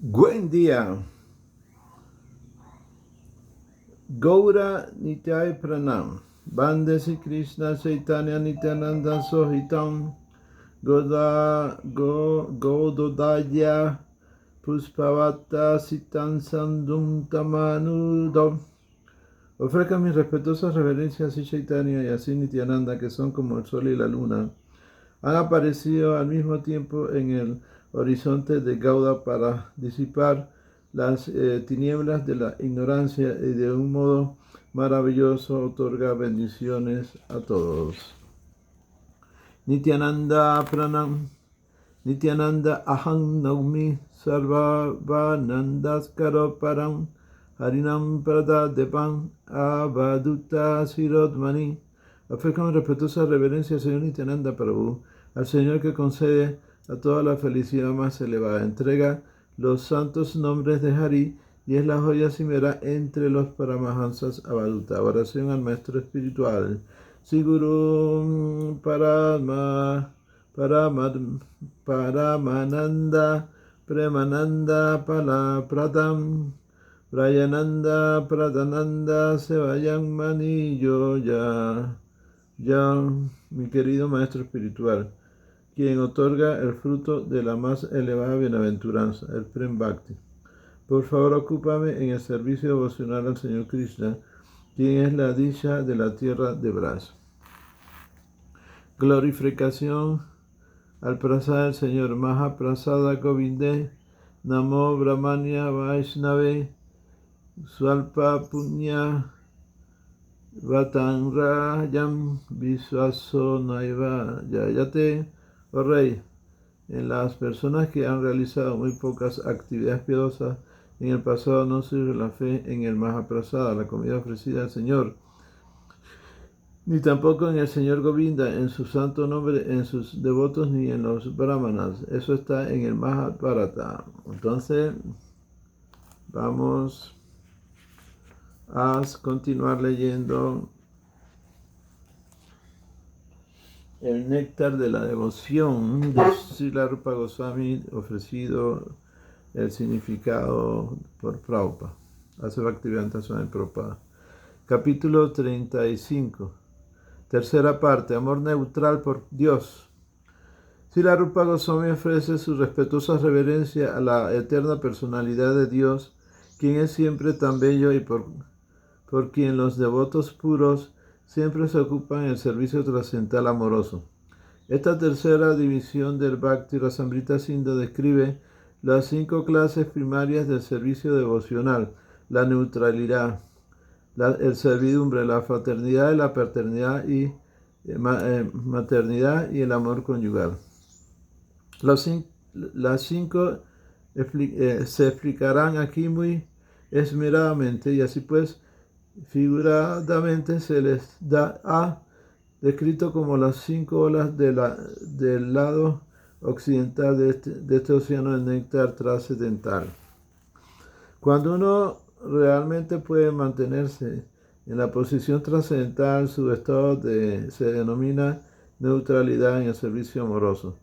Buen día. Gaura Nityay Pranam. Bande Sri Krishna Chaitanya Nityananda Sohitam. Gododaya Puspavata Sitan Sandum Tamanudam. Ofrezcan mis respetuosas reverencias a Sri Chaitanya y a Sri Nityananda, que son como el sol y la luna. Han aparecido al mismo tiempo en el horizonte de Gauda para disipar las tinieblas de la ignorancia y de un modo maravilloso otorga bendiciones a todos. Nityananda Pranam, Nityananda Aham Naumi Sarvavanandaskaro Param Harinam Pradadevam Avaduta Sirodmani. Ofrezco respetuosa reverencia al Señor Nityananda Prabhu, al Señor que concede a toda la felicidad más elevada. Entrega los santos nombres de Hari y es la joya cimera entre los Paramahansas Avaduta. Oración al Maestro Espiritual. Siguru Paramananda Premananda Pradam Prayananda Pradananda Sevayam Mani Yoya. Ya, mi querido Maestro Espiritual, quien otorga el fruto de la más elevada bienaventuranza, el Prem Bhakti. Por favor, ocúpame en el servicio devocional al Señor Krishna, quien es la dicha de la tierra de Braj. Glorificación al prasada del Señor. Mahaprasada Govinde, Namo Brahmanya Vaishnave, Swalpa Punya Vatanrayam Visvaso Naiva Yayate. Oh Rey, en las personas que han realizado muy pocas actividades piadosas en el pasado no sirve la fe en el Mahaprasada, la comida ofrecida al Señor, ni tampoco en el Señor Govinda, en su santo nombre, en sus devotos, ni en los brahmanas. Eso está en el Mahabharata. Entonces, vamos a continuar leyendo el néctar de la devoción de Srila Rupa Goswami, ofrecido el significado por Prabhupada. Hace Bhaktivedanta Swami Prabhupada. Capítulo 35. Tercera parte. Amor neutral por Dios. Srila Rupa Goswami ofrece su respetuosa reverencia a la eterna personalidad de Dios, quien es siempre tan bello y por quien los devotos puros siempre se ocupan en el servicio trascendental amoroso. Esta tercera división del Bhakti Rasamrita Sindhu describe las 5 clases primarias del servicio devocional: la neutralidad, el servidumbre, la fraternidad, la paternidad y maternidad y el amor conyugal. Las 5 se explicarán aquí muy esmeradamente, y así pues figuradamente se les ha descrito como las 5 olas del lado occidental de este océano de néctar trascendental. Cuando uno realmente puede mantenerse en la posición trascendental, su estado se denomina neutralidad en el servicio amoroso.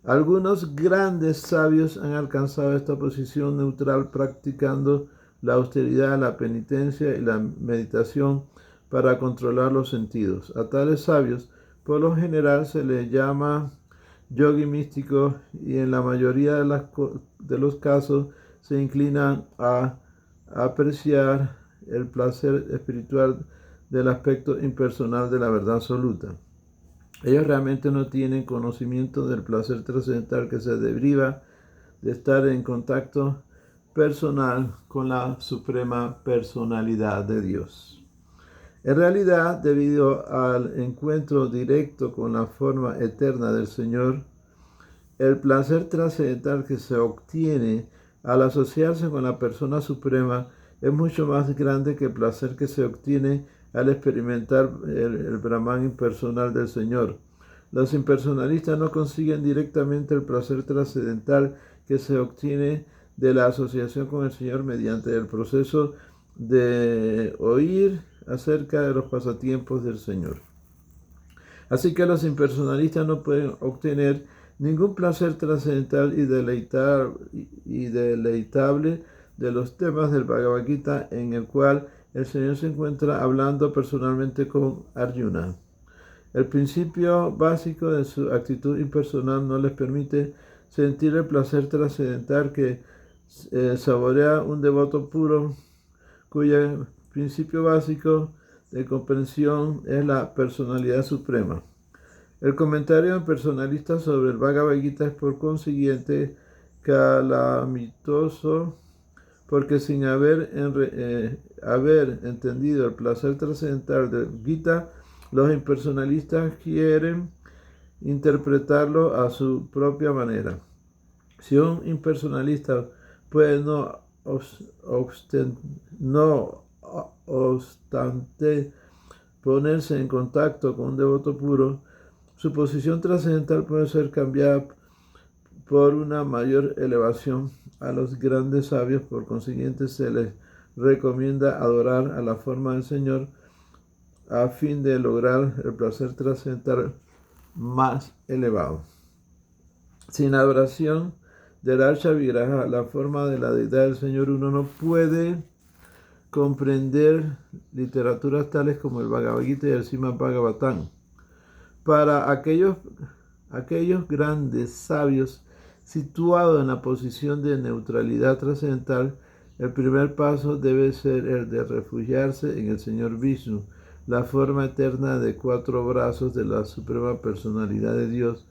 Algunos grandes sabios han alcanzado esta posición neutral practicando la austeridad, la penitencia y la meditación para controlar los sentidos. A tales sabios, por lo general, se les llama yogi místico, y en la mayoría de los casos se inclinan a apreciar el placer espiritual del aspecto impersonal de la verdad absoluta. Ellos realmente no tienen conocimiento del placer trascendental que se deriva de estar en contacto personal con la suprema personalidad de Dios. En realidad, debido al encuentro directo con la forma eterna del Señor, el placer trascendental que se obtiene al asociarse con la persona suprema es mucho más grande que el placer que se obtiene al experimentar el Brahman impersonal del Señor. Los impersonalistas no consiguen directamente el placer trascendental que se obtiene de la asociación con el Señor mediante el proceso de oír acerca de los pasatiempos del Señor. Así que los impersonalistas no pueden obtener Ningún placer trascendental y deleitable de los temas del Bhagavad Gita en el cual el Señor se encuentra hablando personalmente con Arjuna. El principio básico de su actitud impersonal no les permite sentir el placer trascendental que saborea un devoto puro, cuyo principio básico de comprensión es la personalidad suprema. El comentario personalista sobre el Bhagavad Gita es por consiguiente calamitoso, porque sin haber entendido el placer trascendental del Gita, los impersonalistas quieren interpretarlo a su propia manera. Si un impersonalista puede no obstante ponerse en contacto con un devoto puro, su posición trascendental puede ser cambiada por una mayor elevación. A los grandes sabios, por consiguiente, se les recomienda adorar a la forma del Señor a fin de lograr el placer trascendental más elevado. Sin la adoración del Archa Vigraha, la forma de la deidad del Señor, uno no puede comprender literaturas tales como el Bhagavad Gita y el Srimad Bhagavatam. Para aquellos grandes sabios situados en la posición de neutralidad trascendental, el primer paso debe ser el de refugiarse en el Señor Vishnu, la forma eterna de 4 brazos de la suprema personalidad de Dios.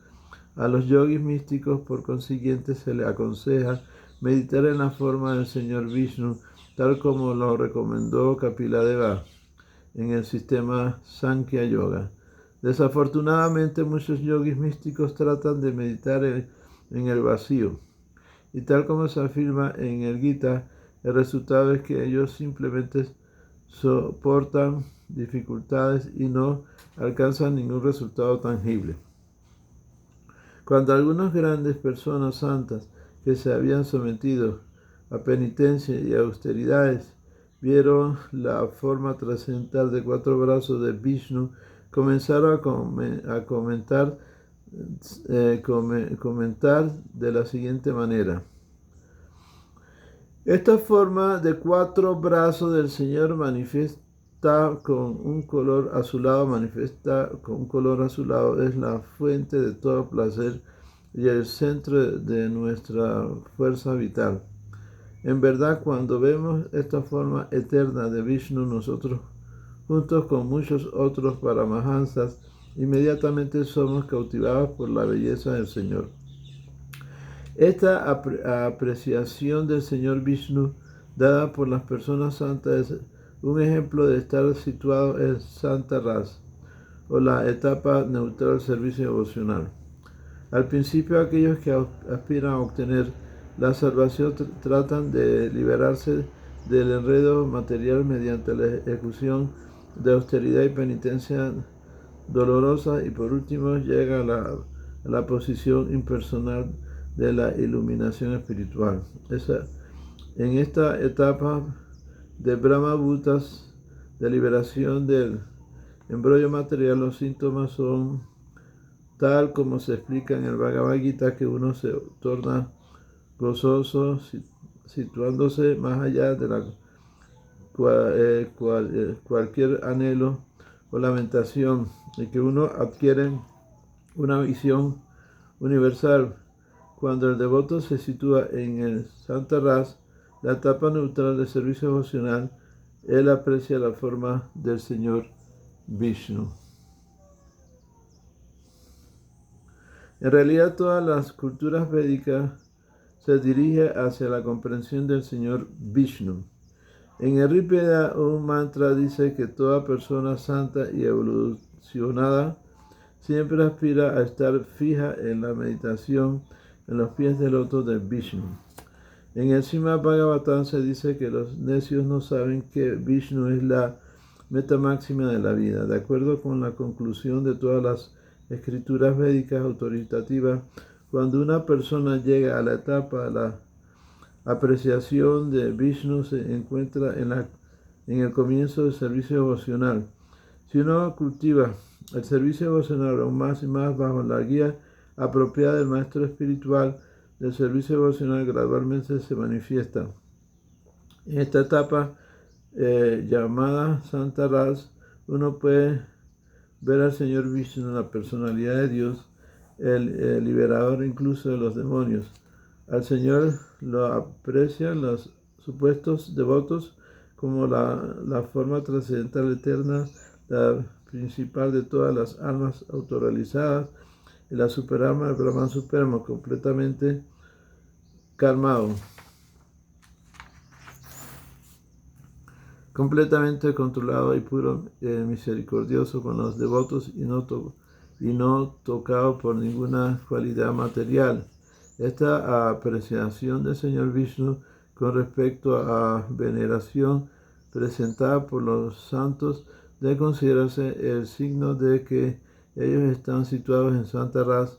A los yogis místicos, por consiguiente, se les aconseja meditar en la forma del Señor Vishnu, tal como lo recomendó Kapiladeva en el sistema Sankhya Yoga. Desafortunadamente, muchos yogis místicos tratan de meditar en el vacío, y tal como se afirma en el Gita, el resultado es que ellos simplemente soportan dificultades y no alcanzan ningún resultado tangible. Cuando algunas grandes personas santas que se habían sometido a penitencia y austeridades vieron la forma trascendental de 4 brazos de Vishnu, comenzaron a comentar de la siguiente manera: esta forma de 4 brazos del Señor manifiesta con un color azulado, es la fuente de todo placer y el centro de nuestra fuerza vital. En verdad, cuando vemos esta forma eterna de Vishnu, nosotros, juntos con muchos otros Paramahansas, inmediatamente somos cautivados por la belleza del Señor. Esta apreciación del Señor Vishnu, dada por las personas santas, es un ejemplo de estar situado en Santa Ras, o la etapa neutral del servicio devocional. Al principio, aquellos que aspiran a obtener la salvación tratan de liberarse del enredo material mediante la ejecución de austeridad y penitencia dolorosa, y por último llega a la posición impersonal de la iluminación espiritual. En esta etapa de Brahma Bhutas, de liberación del embrollo material, los síntomas son tal como se explica en el Bhagavad Gita, que uno se torna gozoso, situándose más allá de cualquier anhelo o lamentación, y que uno adquiere una visión universal. Cuando el devoto se sitúa en el Santa Ras, la etapa neutral del servicio devocional, él aprecia la forma del Señor Vishnu. En realidad, todas las culturas védicas se dirigen hacia la comprensión del Señor Vishnu. En el Rig Veda, un mantra dice que toda persona santa y evolucionada siempre aspira a estar fija en la meditación en los pies del loto de Vishnu. En el Srimad Bhagavatam se dice que los necios no saben que Vishnu es la meta máxima de la vida. De acuerdo con la conclusión de todas las escrituras védicas autoritativas, cuando una persona llega a la etapa de la apreciación de Vishnu, se encuentra en el comienzo del servicio devocional. Si uno cultiva el servicio devocional aún más y más bajo la guía apropiada del maestro espiritual del servicio devocional gradualmente se manifiesta. En esta etapa llamada Santa Ras, uno puede ver al Señor Vishnu, la personalidad de Dios, el liberador incluso de los demonios. Al Señor lo aprecian los supuestos devotos como la forma trascendental eterna, la principal de todas las almas autorrealizadas y la superalma del Brahman Supremo, completamente calmado, completamente controlado y puro, misericordioso con los devotos y no tocado por ninguna cualidad material. Esta apreciación del Señor Vishnu con respecto a veneración presentada por los santos debe considerarse el signo de que ellos están situados en Santa Ras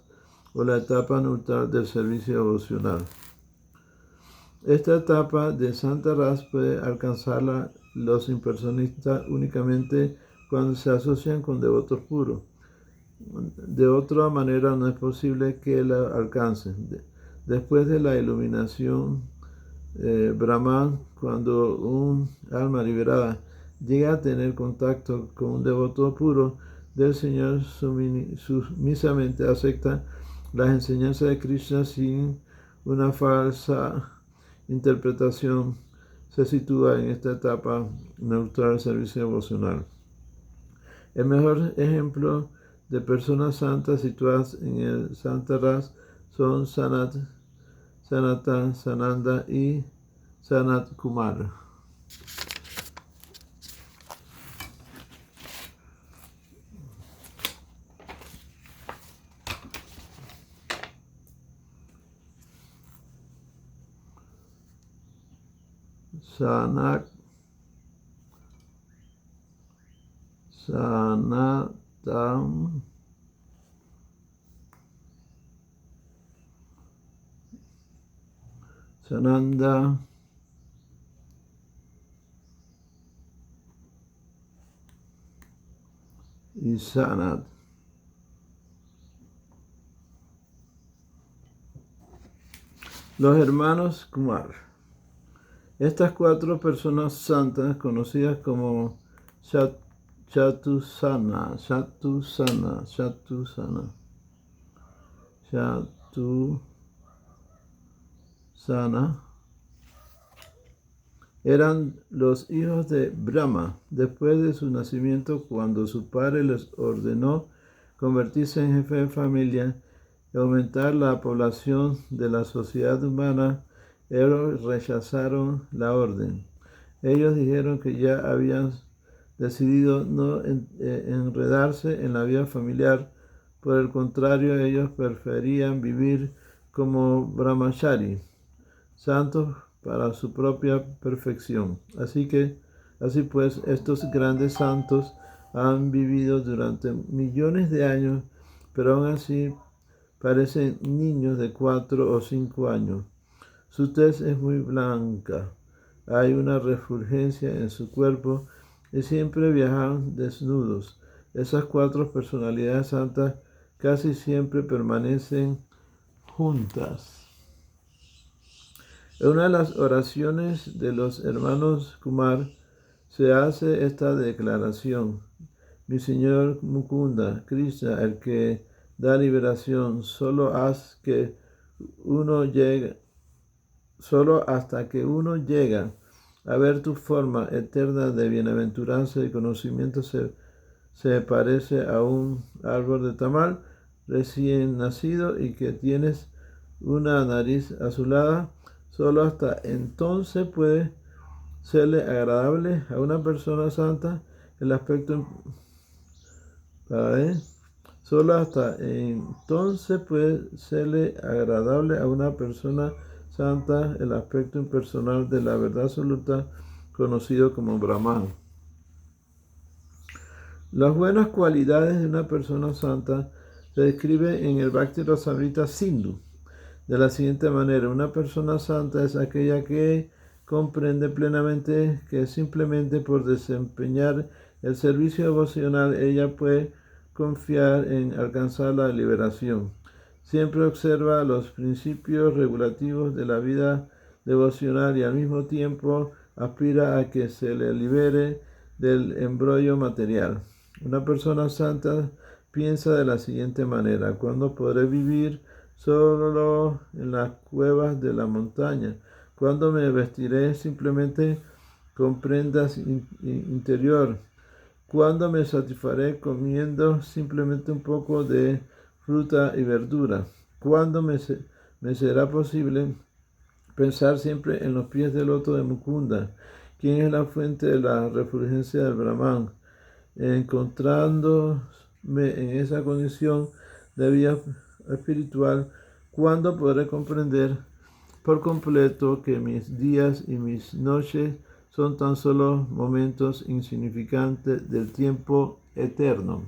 o la etapa neutral del servicio devocional. Esta etapa de Santa Ras puede alcanzarla los impersonistas únicamente cuando se asocian con devotos puros. De otra manera no es posible que la alcancen. Después de la iluminación Brahman, cuando un alma liberada llega a tener contacto con un devoto puro del Señor, sumisamente acepta las enseñanzas de Krishna sin una falsa interpretación. Se sitúa en esta etapa neutral del servicio devocional. El mejor ejemplo de personas santas situadas en el Santa Ras son Sanatan, Sananda y Sanat Kumar. Sanatam Sananda y Sanat. Los hermanos Kumar. Estas cuatro personas santas, conocidas como Chatusana, eran los hijos de Brahma. Después de su nacimiento, cuando su padre les ordenó convertirse en jefe de familia y aumentar la población de la sociedad humana, ellos rechazaron la orden. Ellos dijeron que ya habían decidido no enredarse en la vida familiar. Por el contrario, ellos preferían vivir como brahmachari, santos para su propia perfección. Así pues, estos grandes santos han vivido durante millones de años, pero aún así parecen niños de 4 o 5 años. Su tez es muy blanca, hay una refulgencia en su cuerpo y siempre viajan desnudos. Esas cuatro personalidades santas casi siempre permanecen juntas. En una de las oraciones de los hermanos Kumar se hace esta declaración: mi Señor Mukunda, Krishna, el que da liberación, solo hasta que uno llega a ver tu forma eterna de bienaventuranza y conocimiento, se parece a un árbol de tamal recién nacido y que tienes una nariz azulada. Solo hasta entonces puede serle agradable a una persona santa el aspecto. Solo hasta entonces puede serle agradable a una persona santa el aspecto impersonal de la verdad absoluta, conocido como Brahman. Las buenas cualidades de una persona santa se describen en el Bhakti Rasamrita Sindhu de la siguiente manera: una persona santa es aquella que comprende plenamente que simplemente por desempeñar el servicio devocional ella puede confiar en alcanzar la liberación. Siempre observa los principios regulativos de la vida devocional y al mismo tiempo aspira a que se le libere del embrollo material. Una persona santa piensa de la siguiente manera: ¿cuándo podré vivir solo en las cuevas de la montaña? ¿Cuándo me vestiré simplemente con prendas interior? ¿Cuándo me satisfaré comiendo simplemente un poco de fruta y verdura? ¿Cuándo me será posible pensar siempre en los pies del loto de Mukunda, quien es la fuente de la refulgencia del Brahman? Encontrándome en esa condición de vida espiritual, ¿cuándo podré comprender por completo que mis días y mis noches son tan solo momentos insignificantes del tiempo eterno?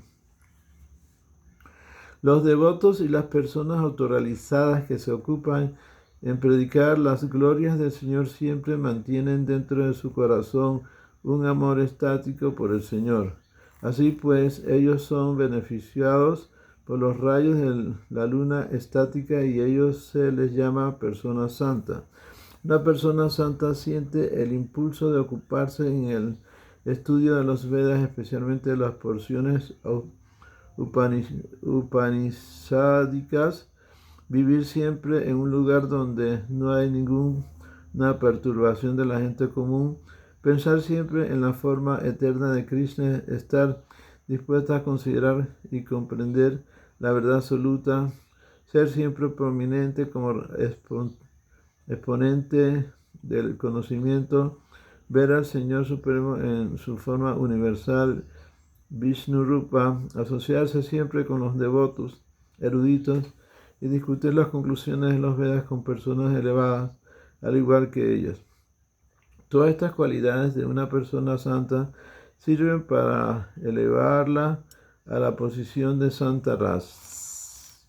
Los devotos y las personas autorrealizadas que se ocupan en predicar las glorias del Señor siempre mantienen dentro de su corazón un amor estático por el Señor. Así pues, ellos son beneficiados por los rayos de la luna estática y ellos se les llama personas santas. Una persona santa siente el impulso de ocuparse en el estudio de los Vedas, especialmente de las porciones upanishádicas, vivir siempre en un lugar donde no hay ninguna perturbación de la gente común, pensar siempre en la forma eterna de Krishna, estar dispuesta a considerar y comprender la verdad absoluta, ser siempre prominente como exponente del conocimiento, ver al Señor Supremo en su forma universal, Vishnu Rupa, asociarse siempre con los devotos, eruditos, y discutir las conclusiones de los Vedas con personas elevadas, al igual que ellos. Todas estas cualidades de una persona santa sirven para elevarla a la posición de Santa Ras.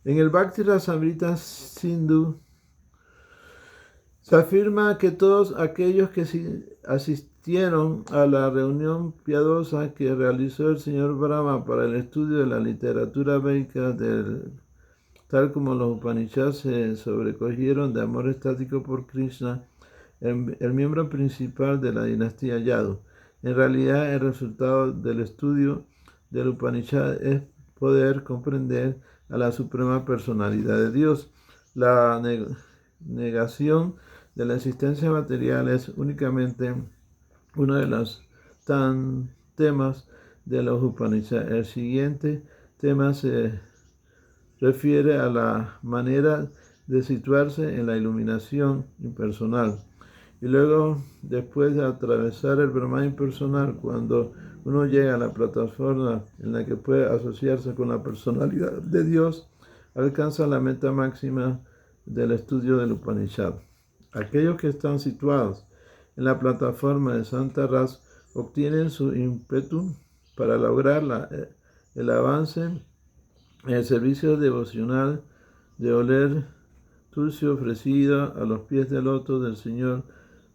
En el Bhakti Rasamrita Sindhu se afirma que todos aquellos que asistieron a la reunión piadosa que realizó el señor Brahma para el estudio de la literatura védica, tal como los Upanishads se sobrecogieron de amor estático por Krishna, el miembro principal de la dinastía Yadu. En realidad, el resultado del estudio del Upanishad es poder comprender a la suprema personalidad de Dios. La negación de la existencia material es únicamente uno de los temas de los Upanishads. El siguiente tema se refiere a la manera de situarse en la iluminación impersonal. Y luego, después de atravesar el Brahman impersonal, cuando uno llega a la plataforma en la que puede asociarse con la personalidad de Dios, alcanza la meta máxima del estudio del Upanishad. Aquellos que están situados en la plataforma de Santa Ras obtienen su ímpetu para lograr el avance en el servicio devocional de oler tulsi ofrecida a los pies del loto del Señor,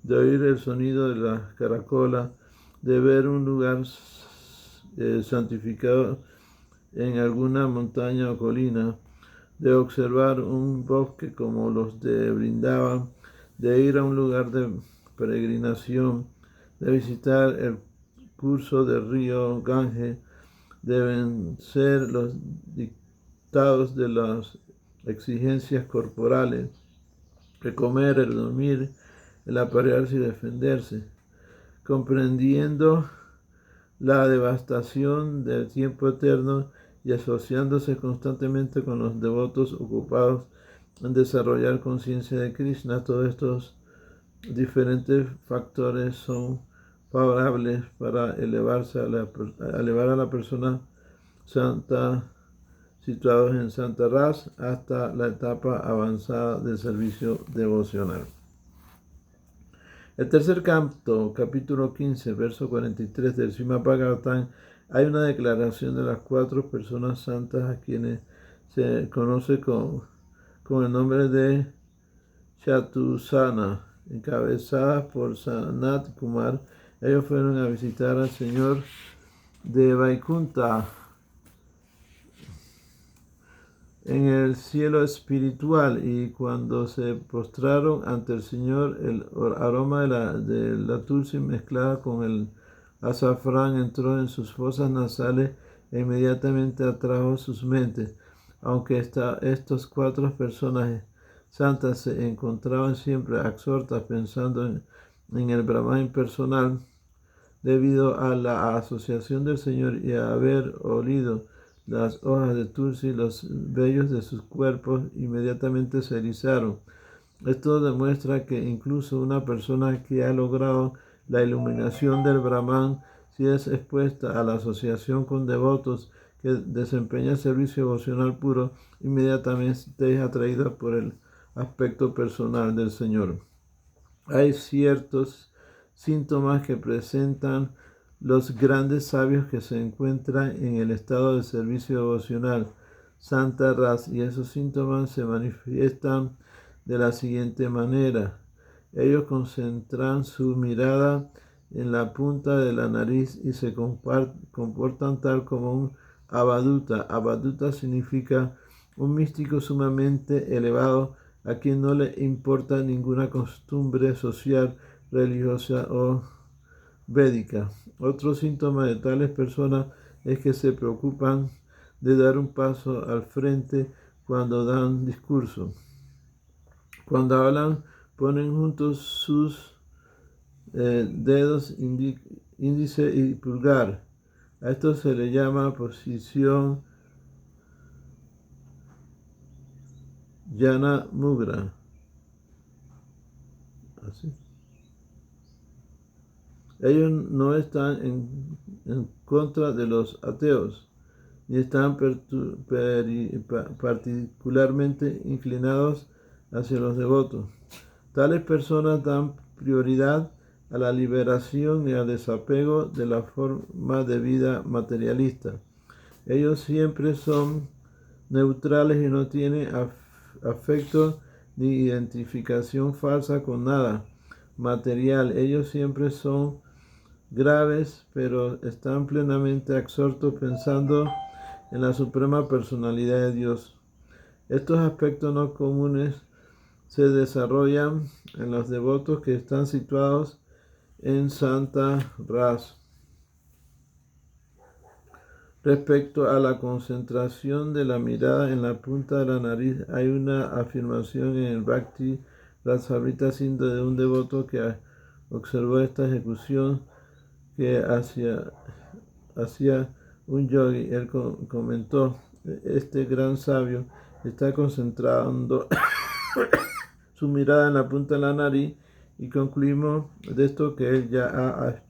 de oír el sonido de la caracola, de ver un lugar santificado en alguna montaña o colina, de observar un bosque como los de Vrindavan, de ir a un lugar de peregrinación, de visitar el curso del río Gange, de vencer los dictados de las exigencias corporales, de comer, el dormir, el aparearse y defenderse, comprendiendo la devastación del tiempo eterno y asociándose constantemente con los devotos ocupados en desarrollar conciencia de Krishna. Todos estos diferentes factores son favorables para elevar a la persona santa situados en Santa Ras hasta la etapa avanzada del servicio devocional. El tercer canto, capítulo 15, verso 43 del Srimad Bhagavatam, hay una declaración de las 4 personas santas a quienes se conoce con el nombre de Chatusana, encabezadas por Sanat Kumar. Ellos fueron a visitar al Señor de Vaikunta en el cielo espiritual, y cuando se postraron ante el Señor, el aroma de la tulsi mezclada con el azafrán entró en sus fosas nasales e inmediatamente atrajo sus mentes. Aunque estos cuatro personajes santas se encontraban siempre absortas pensando en el Brahman impersonal, debido a la asociación del Señor y a haber olido las hojas de Tulsi, los vellos de sus cuerpos inmediatamente se erizaron. Esto demuestra que incluso una persona que ha logrado la iluminación del Brahman, si es expuesta a la asociación con devotos que desempeñan servicio devocional puro, inmediatamente es atraída por el aspecto personal del Señor. Hay ciertos síntomas que presentan los grandes sabios que se encuentran en el estado de servicio devocional Santa Ras, y esos síntomas se manifiestan de la siguiente manera. Ellos concentran su mirada en la punta de la nariz y se comportan tal como un avaduta. Avaduta significa un místico sumamente elevado a quien no le importa ninguna costumbre social, religiosa o védica. Otro síntoma de tales personas es que se preocupan de dar un paso al frente cuando dan discurso. Cuando hablan, ponen juntos sus dedos índice y pulgar. A esto se le llama posición Jnana Mudra. Así. Ellos no están en contra de los ateos, ni están particularmente inclinados hacia los devotos. Tales personas dan prioridad a la liberación y al desapego de la forma de vida materialista. Ellos siempre son neutrales y no tienen afecto ni identificación falsa con nada material. Ellos siempre son graves, pero están plenamente absortos pensando en la suprema personalidad de Dios. Estos aspectos no comunes se desarrollan en los devotos que están situados en Santa Ras. Respecto a la concentración de la mirada en la punta de la nariz, hay una afirmación en el Bhakti Rasamrita Sindhu de un devoto que observó esta ejecución que hacía un yogi. Él comentó: este gran sabio está concentrando su mirada en la punta de la nariz, y concluimos de esto que él ya ha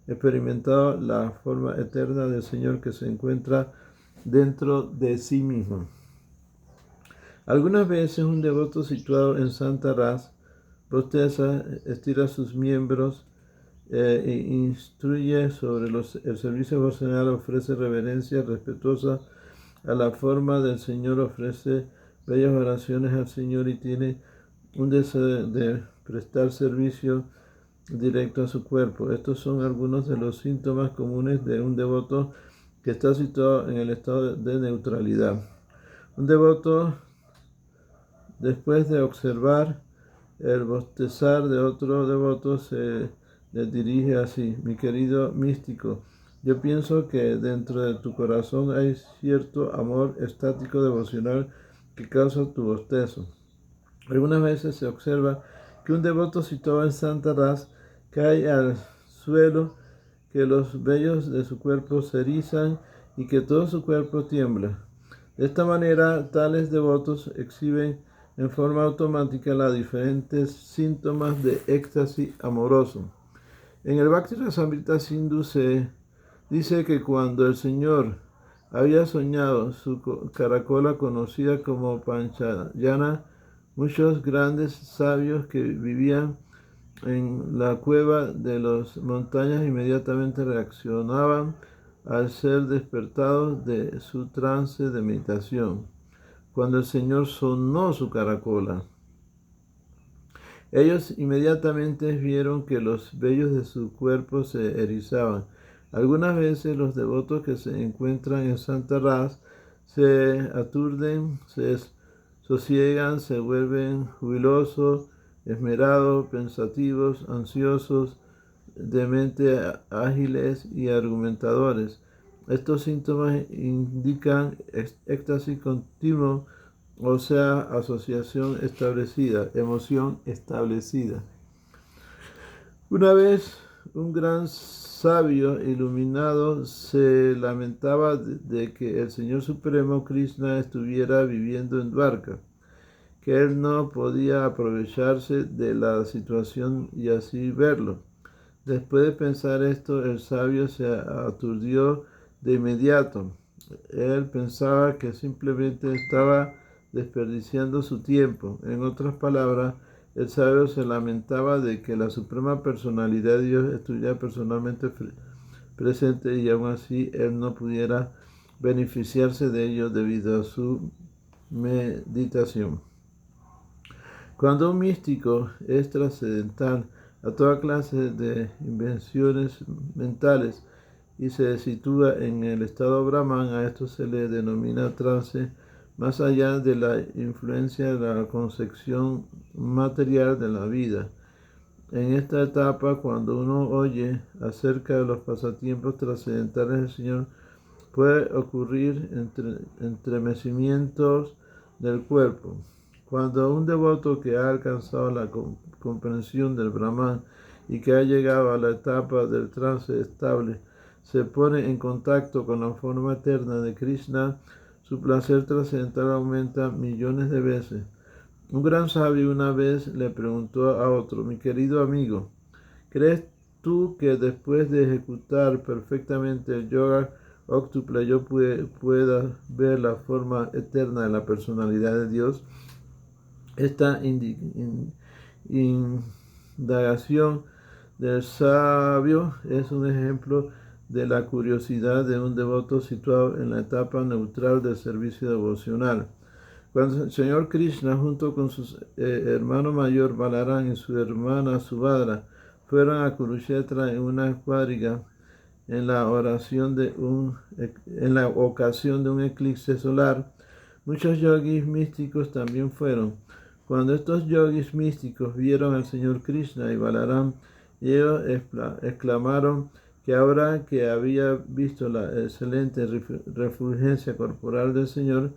experimentado la forma eterna del Señor que se encuentra dentro de sí mismo. Algunas veces un devoto situado en Santa Ras bosteza, estira sus miembros e instruye sobre el servicio devocional, ofrece reverencia respetuosa a la forma del Señor, ofrece bellas oraciones al Señor y tiene un deseo de prestar servicio directo a su cuerpo. Estos son algunos de los síntomas comunes de un devoto que está situado en el estado de neutralidad. Un devoto, después de observar el bostezar de otro devoto, se le dirige así: mi querido místico, yo pienso que dentro de tu corazón hay cierto amor estático devocional que causa tu bostezo. Algunas veces se observa que un devoto situado en Santa Ras cae al suelo, que los vellos de su cuerpo se erizan y que todo su cuerpo tiembla. De esta manera, tales devotos exhiben en forma automática los diferentes síntomas de éxtasis amoroso. En el Bhakti Rasamrita Sindhu se dice que cuando el Señor había soñado su caracola conocida como Panchayana, muchos grandes sabios que vivían en la cueva de las montañas inmediatamente reaccionaban al ser despertados de su trance de meditación. Cuando el Señor sonó su caracola, ellos inmediatamente vieron que los vellos de su cuerpo se erizaban. Algunas veces los devotos que se encuentran en Santa Ras se aturden, se sosiegan, se vuelven jubilosos, esmerados, pensativos, ansiosos, de mente ágiles y argumentadores. Estos síntomas indican éxtasis continuo, o sea, asociación establecida, emoción establecida. Una vez un gran sabio iluminado se lamentaba de que el Señor Supremo Krishna estuviera viviendo en Dwarka, que él no podía aprovecharse de la situación y así verlo. Después de pensar esto, el sabio se aturdió de inmediato. Él pensaba que simplemente estaba desperdiciando su tiempo. En otras palabras, el sabio se lamentaba de que la Suprema Personalidad de Dios estuviera personalmente presente y aún así él no pudiera beneficiarse de ello debido a su meditación. Cuando un místico es trascendental a toda clase de invenciones mentales y se sitúa en el estado Brahman, a esto se le denomina trance, más allá de la influencia de la concepción material de la vida. En esta etapa, cuando uno oye acerca de los pasatiempos trascendentales del Señor, puede ocurrir entremecimientos del cuerpo. Cuando un devoto que ha alcanzado la comprensión del Brahman y que ha llegado a la etapa del trance estable se pone en contacto con la forma eterna de Krishna, su placer trascendental aumenta millones de veces. Un gran sabio una vez le preguntó a otro: mi querido amigo, ¿crees tú que después de ejecutar perfectamente el yoga óctuple yo pueda ver la forma eterna de la personalidad de Dios? Esta indagación del sabio es un ejemplo de la curiosidad de un devoto situado en la etapa neutral del servicio devocional. Cuando el Señor Krishna, junto con su hermano mayor Balarán y su hermana Subhadra, fueron a Kurukshetra en una cuadriga en la ocasión de un eclipse solar, muchos yogis místicos también fueron. Cuando estos yogis místicos vieron al Señor Krishna y Balarán, ellos exclamaron que ahora que había visto la excelente refulgencia corporal del Señor,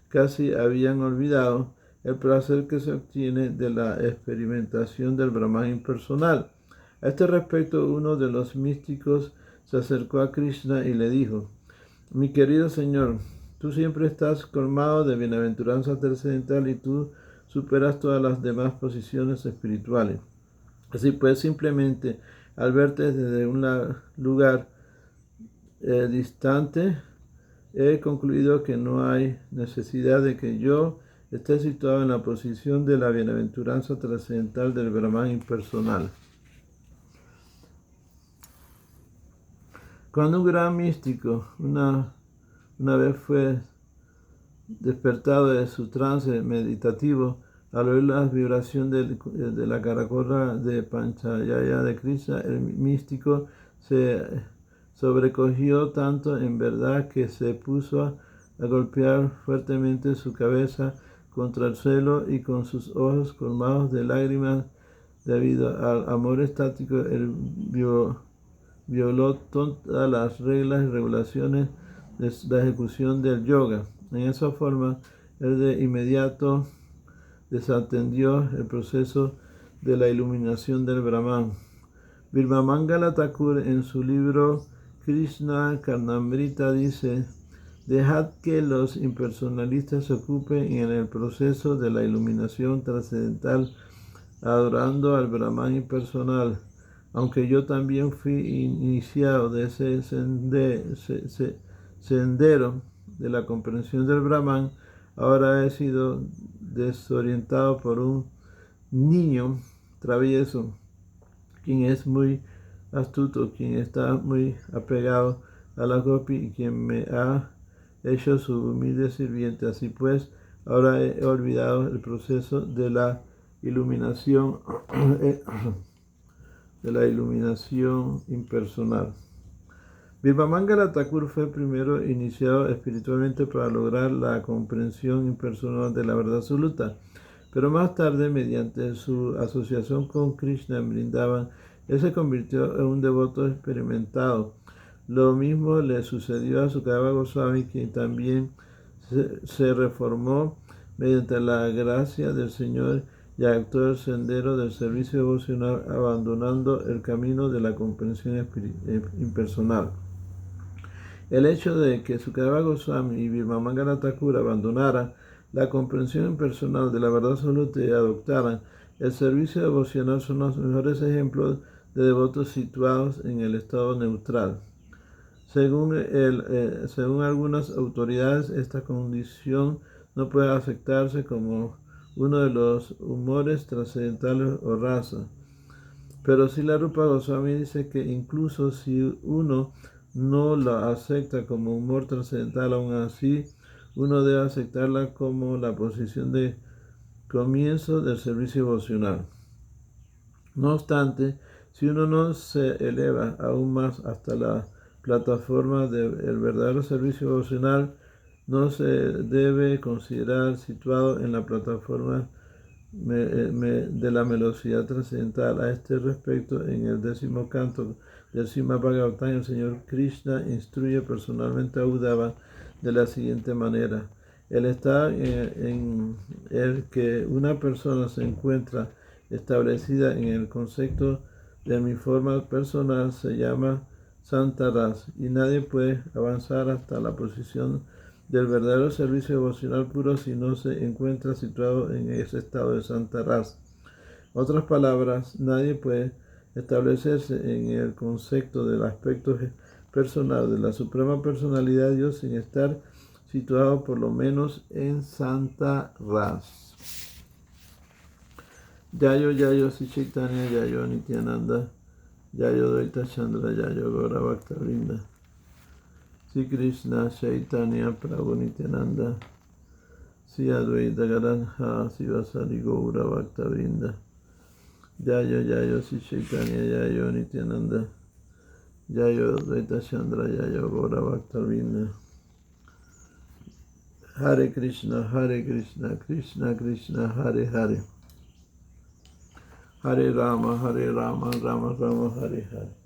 casi habían olvidado el placer que se obtiene de la experimentación del Brahman impersonal. A este respecto, uno de los místicos se acercó a Krishna y le dijo: mi querido Señor, tú siempre estás colmado de bienaventuranza trascendental y tú superas todas las demás posiciones espirituales. Así pues, simplemente al verte desde un lugar distante, he concluido que no hay necesidad de que yo esté situado en la posición de la bienaventuranza trascendental del Brahman impersonal. Cuando un gran místico una vez fue despertado de su trance meditativo, al oír la vibración de la caracola de Panchayaya de Krishna, el místico se sobrecogió tanto en verdad que se puso a golpear fuertemente su cabeza contra el suelo y con sus ojos colmados de lágrimas debido al amor estático, él violó todas las reglas y regulaciones de la ejecución del yoga. En esa forma, él de inmediato desatendió el proceso de la iluminación del Brahman. Bilvamangala Thakur en su libro Krishna Karnamrita dice: dejad que los impersonalistas se ocupen en el proceso de la iluminación trascendental, adorando al Brahman impersonal. Aunque yo también fui iniciado de ese sendero de la comprensión del Brahman, ahora he sido desorientado por un niño travieso, quien es muy astuto, quien está muy apegado a la gopi y quien me ha hecho su humilde sirviente. Así pues, ahora he olvidado el proceso de la iluminación impersonal. Bimamangala Thakur fue primero iniciado espiritualmente para lograr la comprensión impersonal de la verdad absoluta, pero más tarde, mediante su asociación con Krishna en Vrindavan, él se convirtió en un devoto experimentado. Lo mismo le sucedió a Sukadeva Goswami, quien también se reformó mediante la gracia del Señor y actuó el sendero del servicio devocional, abandonando el camino de la comprensión impersonal. El hecho de que Sukadeva Goswami y Bimamangala Thakur abandonaran la comprensión impersonal de la verdad absoluta y adoptaran el servicio devocional son los mejores ejemplos de devotos situados en el estado neutral. Según algunas autoridades, esta condición no puede aceptarse como uno de los humores trascendentales o raza. Pero Srila Rupa Goswami dice que incluso si uno no la acepta como humor trascendental, aún así uno debe aceptarla como la posición de comienzo del servicio devocional. No obstante, si uno no se eleva aún más hasta la plataforma del verdadero servicio devocional, no se debe considerar situado en la plataforma de la velocidad trascendental. A este respecto, en el 10º canto del Srimad Bhagavatam, el Señor Krishna instruye personalmente a Uddhava de la siguiente manera: el estado en el que una persona se encuentra establecida en el concepto de mi forma personal se llama Santaras, y nadie puede avanzar hasta la posición del verdadero servicio devocional puro si no se encuentra situado en ese estado de Santaras. Otras palabras, nadie puede establecerse en el concepto del aspecto personal de la Suprema Personalidad de Dios sin estar situado por lo menos en Santaras. Yayo Yayo Sri Chaitanya Yayo Nityananda Yayo Dvaita Chandra Yayo Gaura Bhakta Vrinda Sri Krishna Chaitanya Prabhu Nityananda Sri Advaita Gadadhara Sivasari Gaura Bhakta Vrinda Yayo Yayo Sri Chaitanya Yayo Nityananda Yayo Dvaita Chandra Yayo Gaura Bhakta Vrinda. Hare Krishna Krishna Krishna Hare Hare Hare Rama Rama Rama Hare Hare.